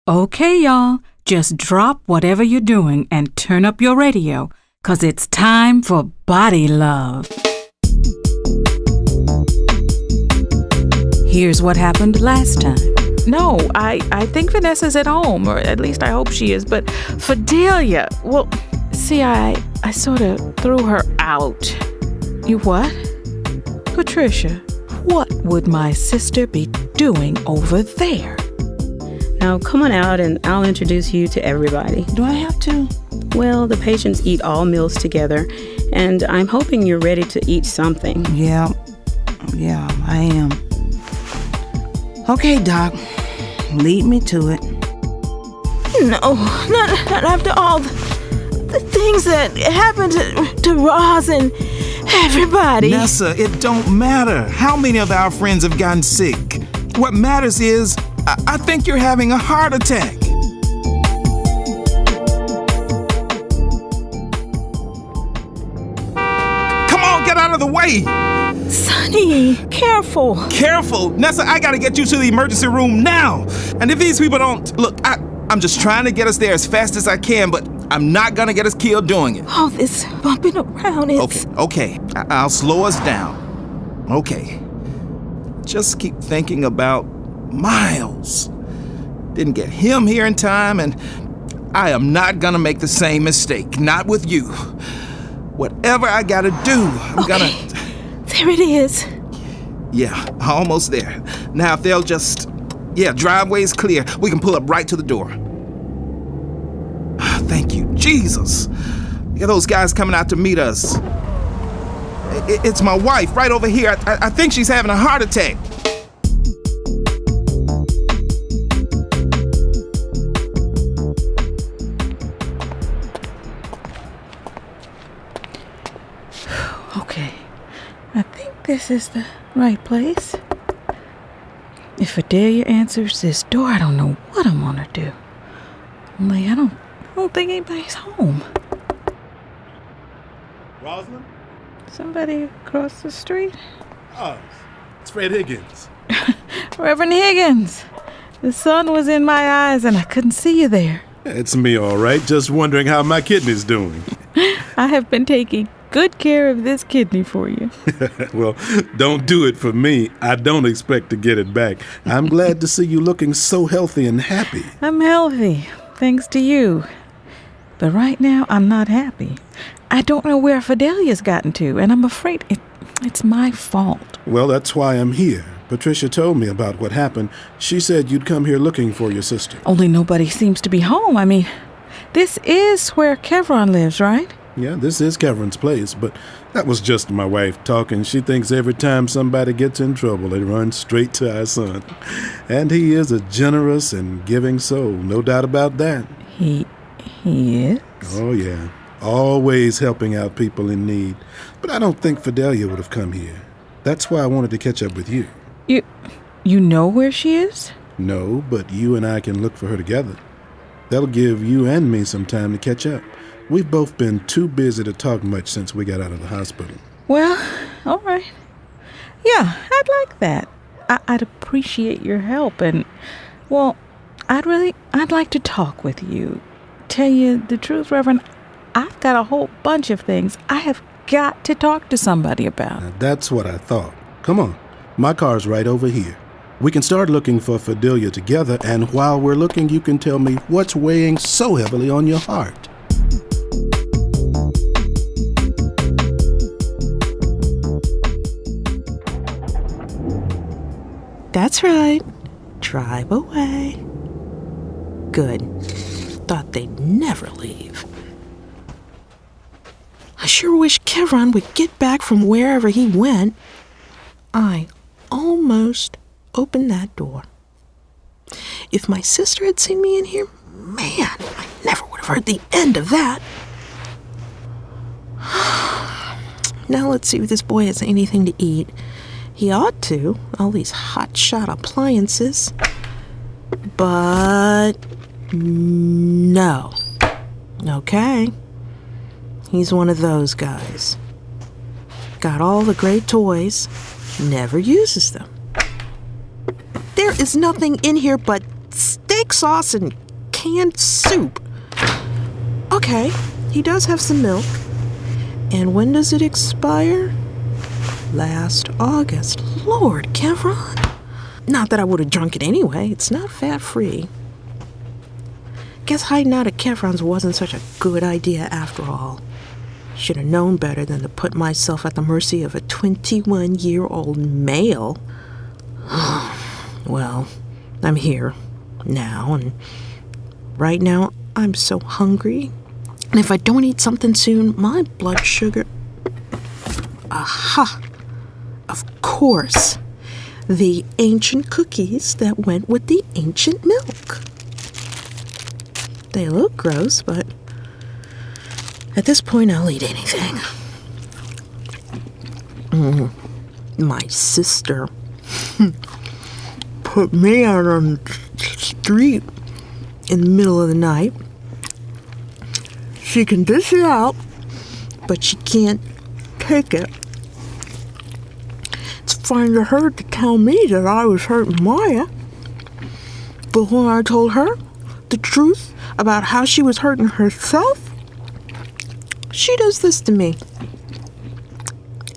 Okay, y'all, just drop whatever you're doing and turn up your radio, 'cause it's time for Body Love. Here's what happened last time. No, I think Vanessa's at home, or at least I hope she is, but Fidelia, well, see, I sort of threw her out. You what? Patricia, what would my sister be doing over there? Now come on out and I'll introduce you to everybody. Do I have to? Well, the patients eat all meals together, and I'm hoping you're ready to eat something. Yeah, I am. Okay, Doc, lead me to it. No, not after all the things that happened to Roz and everybody. Nessa, it don't matter how many of our friends have gotten sick. What matters is, I think you're having a heart attack. Come on, get out of the way. Sonny, careful. Careful. Nessa, I gotta get you to the emergency room now. And if these people don't... Look, I'm just trying to get us there as fast as I can, but I'm not gonna get us killed doing it. All this bumping around, it's... Okay. I'll slow us down. Okay. Just keep thinking about Miles. Didn't get him here in time, and I am not gonna make the same mistake. Not with you. Whatever I gotta do, I'm gonna... There it is. Yeah, almost there. Now, if they'll just... Yeah, driveway's clear. We can pull up right to the door. Thank you, Jesus. Look at those guys coming out to meet us. It's my wife right over here. I think she's having a heart attack. Okay, I think this is the right place. If Fidelia answers this door, I don't know what I'm gonna do. Only I don't think anybody's home. Rosalind? Somebody across the street? Oh, it's Fred Higgins. Reverend Higgins! The sun was in my eyes and I couldn't see you there. It's me, all right. Just wondering how my kidney's doing. I have been taking good care of this kidney for you. Well, don't do it for me. I don't expect to get it back. I'm glad to see you looking so healthy and happy. I'm healthy, thanks to you. But right now, I'm not happy. I don't know where Fidelia's gotten to, and I'm afraid it's my fault. Well, that's why I'm here. Patricia told me about what happened. She said you'd come here looking for your sister. Only nobody seems to be home. I mean, this is where Kevron lives, right? Yeah, this is Kevron's place, but that was just my wife talking. She thinks every time somebody gets in trouble, they run straight to our son. And he is a generous and giving soul, no doubt about that. He is? Oh, yeah. Always helping out people in need. But I don't think Fidelia would have come here. That's why I wanted to catch up with you. You know where she is? No, but you and I can look for her together. That'll give you and me some time to catch up. We've both been too busy to talk much since we got out of the hospital. Well, all right. Yeah, I'd like that. I'd appreciate your help, and, well, I'd like to talk with you. Tell you the truth, Reverend, I've got a whole bunch of things I have got to talk to somebody about. Now, that's what I thought. Come on, my car's right over here. We can start looking for Fidelia together, and while we're looking, you can tell me what's weighing so heavily on your heart. That's right. Drive away. Good. Thought they'd never leave. I sure wish Kevron would get back from wherever he went. I almost opened that door. If my sister had seen me in here, man, I never would have heard the end of that. Now let's see if this boy has anything to eat. He ought to, all these hot-shot appliances. But no. Okay. He's one of those guys. Got all the great toys, never uses them. There is nothing in here but steak sauce and canned soup. Okay, he does have some milk. And when does it expire? Last August. Lord, Kevron. Not that I would have drunk it anyway. It's not fat-free. Guess hiding out at Kevron's wasn't such a good idea after all. Should have known better than to put myself at the mercy of a 21-year-old male. Well, I'm here now, and right now I'm so hungry. And if I don't eat something soon, my blood sugar... Aha! Of course. The ancient cookies that went with the ancient milk. They look gross, but at this point I'll eat anything. My sister put me out on the street in the middle of the night. She can dish it out, but she can't take it. It's fine of her to tell me that I was hurting Maya. But when I told her the truth about how she was hurting herself, she does this to me.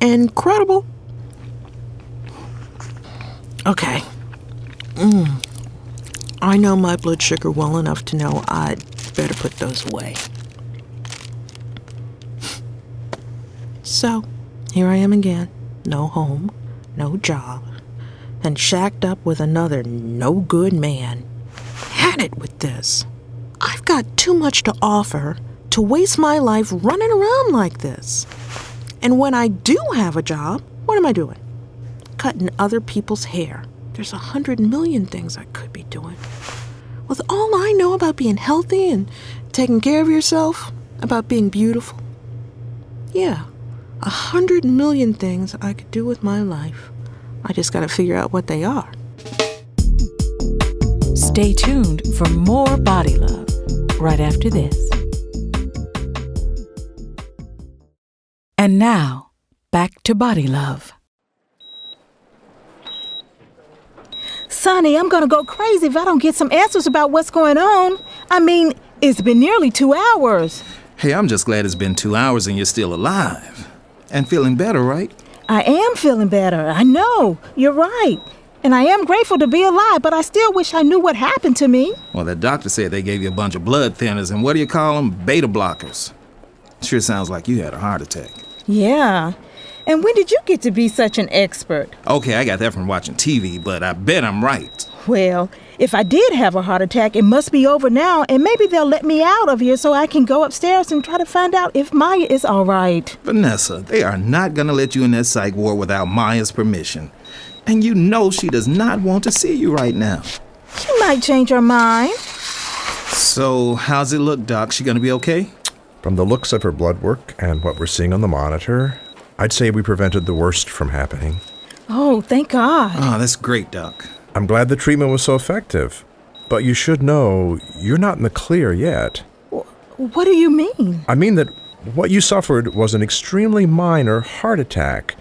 Incredible. Okay. I know my blood sugar well enough to know I'd better put those away. So, here I am again. No home, no job, and shacked up with another no-good man. Had it with this. I've got too much to offer to waste my life running around like this. And when I do have a job, what am I doing? Cutting other people's hair. There's 100 million things I could be doing. With all I know about being healthy and taking care of yourself, about being beautiful. Yeah, 100 million things I could do with my life. I just gotta figure out what they are. Stay tuned for more Body Love right after this. And now, back to Body Love. Sonny, I'm gonna go crazy if I don't get some answers about what's going on. I mean, it's been nearly 2 hours. Hey, I'm just glad it's been 2 hours and you're still alive. And feeling better, right? I am feeling better. I know. You're right. And I am grateful to be alive, but I still wish I knew what happened to me. Well, that doctor said they gave you a bunch of blood thinners and what do you call them? Beta blockers. Sure sounds like you had a heart attack. Yeah. And when did you get to be such an expert? Okay, I got that from watching TV, but I bet I'm right. Well, if I did have a heart attack, it must be over now, and maybe they'll let me out of here so I can go upstairs and try to find out if Maya is all right. Vanessa, they are not going to let you in that psych ward without Maya's permission. And you know she does not want to see you right now. She might change her mind. So, how's it look, Doc? She going to be okay? From the looks of her blood work and what we're seeing on the monitor, I'd say we prevented the worst from happening. Oh, thank God. Oh, that's great, Doc. I'm glad the treatment was so effective. But you should know, you're not in the clear yet. What do you mean? I mean that what you suffered was an extremely minor heart attack.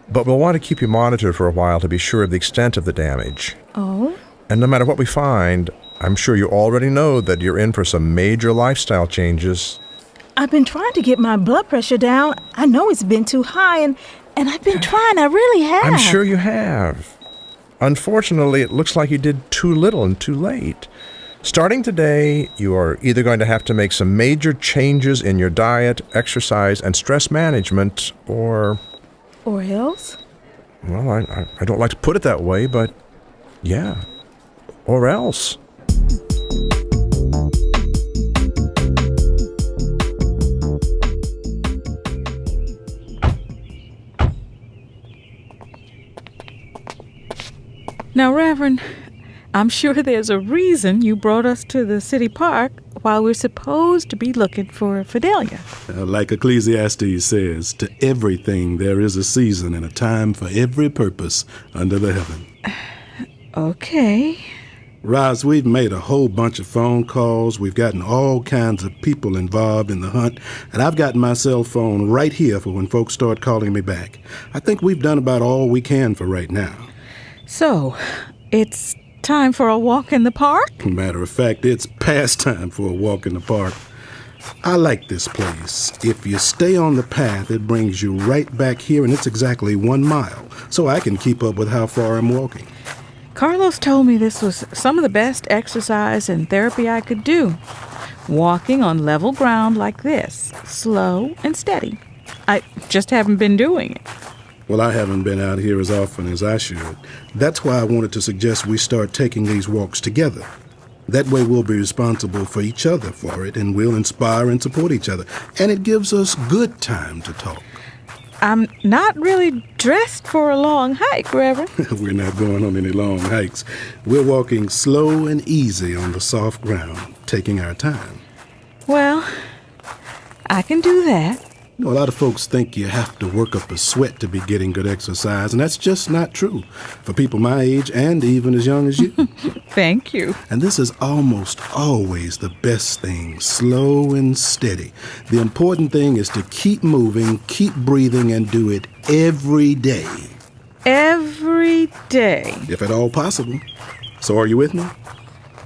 But we'll want to keep you monitored for a while to be sure of the extent of the damage. Oh? And no matter what we find, I'm sure you already know that you're in for some major lifestyle changes. I've been trying to get my blood pressure down. I know it's been too high, and I've been trying. I really have. I'm sure you have. Unfortunately, it looks like you did too little and too late. Starting today, you are either going to have to make some major changes in your diet, exercise, and stress management, or... Or else? Well, I don't like to put it that way, but yeah, or else. Now, Reverend, I'm sure there's a reason you brought us to the city park while we're supposed to be looking for Fidelia. Like Ecclesiastes says, to everything there is a season and a time for every purpose under the heaven. Okay. Roz, we've made a whole bunch of phone calls. We've gotten all kinds of people involved in the hunt, and I've gotten my cell phone right here for when folks start calling me back. I think we've done about all we can for right now. So, it's time for a walk in the park? Matter of fact, it's past time for a walk in the park. I like this place. If you stay on the path, it brings you right back here, and it's exactly 1 mile, so I can keep up with how far I'm walking. Carlos told me this was some of the best exercise and therapy I could do. Walking on level ground like this, slow and steady. I just haven't been doing it. Well, I haven't been out here as often as I should. That's why I wanted to suggest we start taking these walks together. That way we'll be responsible for each other for it, and we'll inspire and support each other. And it gives us good time to talk. I'm not really dressed for a long hike, Reverend. We're not going on any long hikes. We're walking slow and easy on the soft ground, taking our time. Well, I can do that. You know, a lot of folks think you have to work up a sweat to be getting good exercise, and that's just not true for people my age and even as young as you. Thank you. And this is almost always the best thing, slow and steady. The important thing is to keep moving, keep breathing, and do it every day. Every day. If at all possible. So are you with me?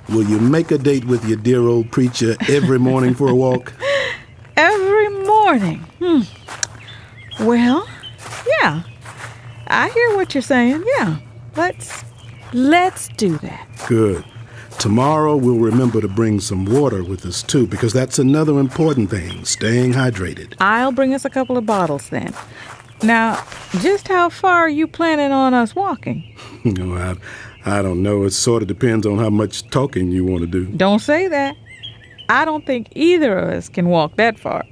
Will you make a date with your dear old preacher every morning for a walk? Every morning. Well, yeah. I hear what you're saying. Yeah. Let's do that. Good. Tomorrow we'll remember to bring some water with us too, because that's another important thing, staying hydrated. I'll bring us a couple of bottles then. Now, just how far are you planning on us walking? I don't know. It sort of depends on how much talking you want to do. Don't say that. I don't think either of us can walk that far.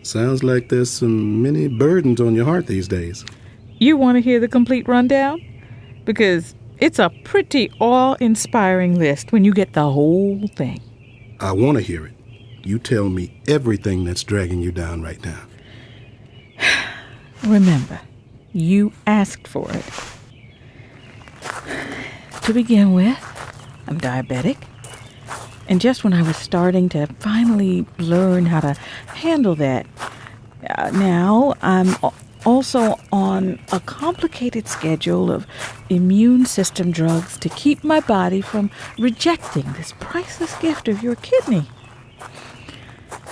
Sounds like there's some many burdens on your heart these days. You want to hear the complete rundown? Because it's a pretty awe-inspiring list when you get the whole thing. I want to hear it. You tell me everything that's dragging you down right now. Remember, you asked for it. To begin with, I'm diabetic. And just when I was starting to finally learn how to handle that, now I'm also on a complicated schedule of immune system drugs to keep my body from rejecting this priceless gift of your kidney.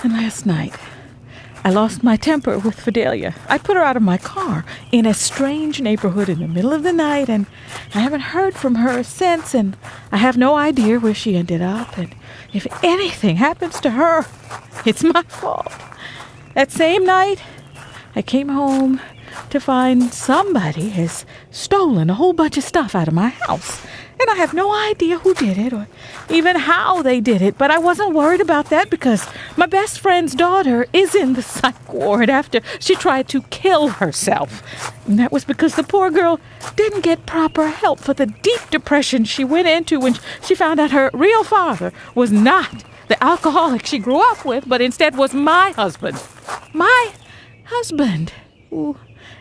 And last night, I lost my temper with Fidelia. I put her out of my car in a strange neighborhood in the middle of the night, and I haven't heard from her since, and I have no idea where she ended up. And if anything happens to her, it's my fault. That same night, I came home to find somebody has stolen a whole bunch of stuff out of my house. And I have no idea who did it or even how they did it, but I wasn't worried about that because my best friend's daughter is in the psych ward after she tried to kill herself. And that was because the poor girl didn't get proper help for the deep depression she went into when she found out her real father was not the alcoholic she grew up with, but instead was my husband. My husband, who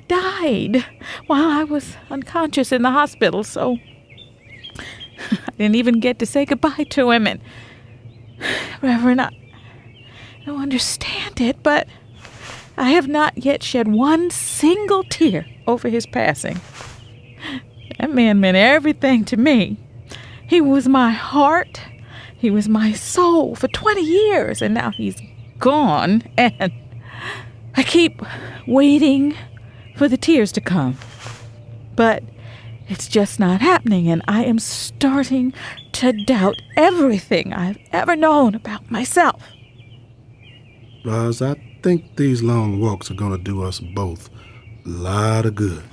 died while I was unconscious in the hospital, so I didn't even get to say goodbye to him. And Reverend, I don't understand it, but I have not yet shed one single tear over his passing. That man meant everything to me. He was my heart. He was my soul for 20 years, and now he's gone, and I keep waiting for the tears to come. But it's just not happening, and I am starting to doubt everything I've ever known about myself. Roz, I think these long walks are going to do us both a lot of good.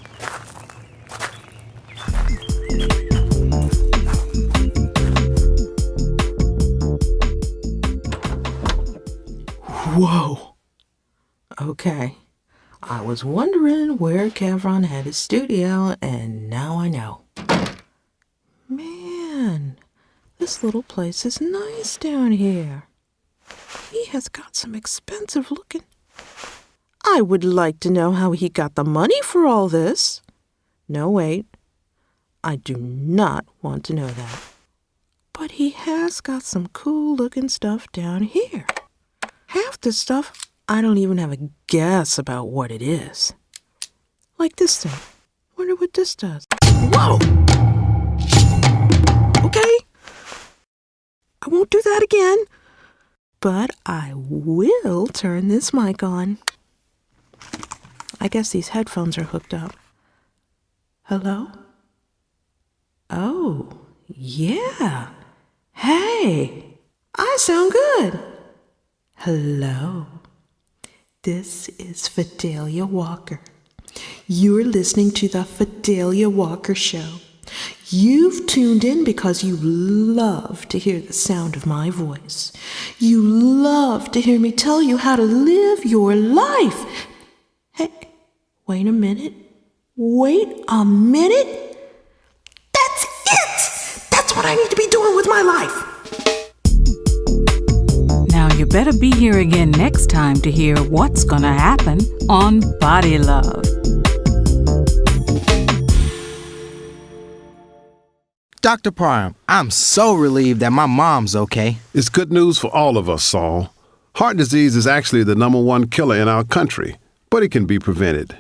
Whoa. Okay. I was wondering where Kevron had his studio, and now I know. Man, this little place is nice down here. He has got some expensive looking. I would like to know how he got the money for all this. No, wait. I do not want to know that. But he has got some cool looking stuff down here. Half the stuff, I don't even have a guess about what it is. Like this thing. Wonder what this does. Whoa! Okay, won't do that again. But I will turn this mic on. I guess these headphones are hooked up. Hello? Oh, yeah. Hey, I sound good. Hello. This is Fidelia Walker. You're listening to the Fidelia Walker Show. You've tuned in because you love to hear the sound of my voice. You love to hear me tell you how to live your life. Hey, wait a minute. Wait a minute. That's it! That's what I need to be doing with my life. Now you better be here again next time to hear what's gonna happen on Body Love. Dr. Prime, I'm so relieved that my mom's okay. It's good news for all of us, Saul. Heart disease is actually the #1 killer in our country, but it can be prevented.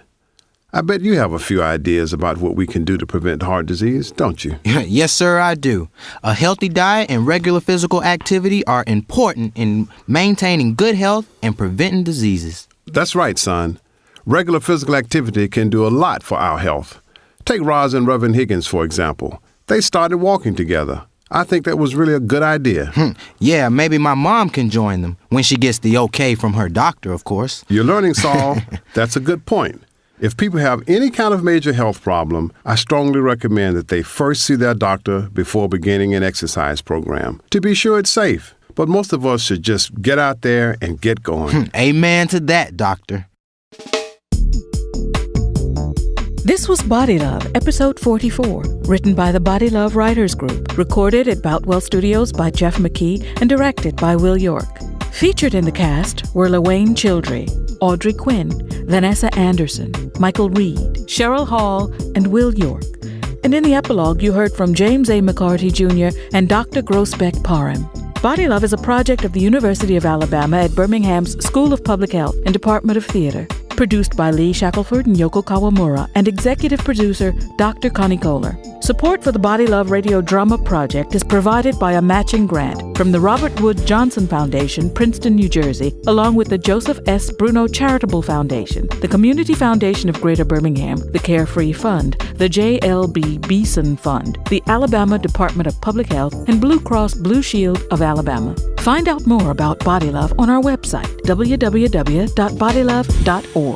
I bet you have a few ideas about what we can do to prevent heart disease, don't you? Yes, sir, I do. A healthy diet and regular physical activity are important in maintaining good health and preventing diseases. That's right, son. Regular physical activity can do a lot for our health. Take Roz and Reverend Higgins, for example. They started walking together. I think that was really a good idea. Yeah, maybe my mom can join them, when she gets the okay from her doctor, of course. You're learning, Saul. That's a good point. If people have any kind of major health problem, I strongly recommend that they first see their doctor before beginning an exercise program, to be sure it's safe. But most of us should just get out there and get going. Amen to that, doctor. This was Body Love, episode 44, written by the Body Love Writers Group, recorded at Boutwell Studios by Jeff McKee, and directed by Will York. Featured in the cast were LaWayne Childrey, Audrey Quinn, Vanessa Anderson, Michael Reed, Cheryl Hall, and Will York. And in the epilogue, you heard from James A. McCarty Jr. and Dr. Grossbeck Parham. Body Love is a project of the University of Alabama at Birmingham's School of Public Health and Department of Theater. Produced by Lee Shackelford and Yoko Kawamura, and executive producer Dr. Connie Kohler. Support for the Body Love Radio Drama Project is provided by a matching grant from the Robert Wood Johnson Foundation, Princeton, New Jersey, along with the Joseph S. Bruno Charitable Foundation, the Community Foundation of Greater Birmingham, the Carefree Fund, the J.L.B. Beeson Fund, the Alabama Department of Public Health, and Blue Cross Blue Shield of Alabama. Find out more about Body Love on our website, www.bodylove.org.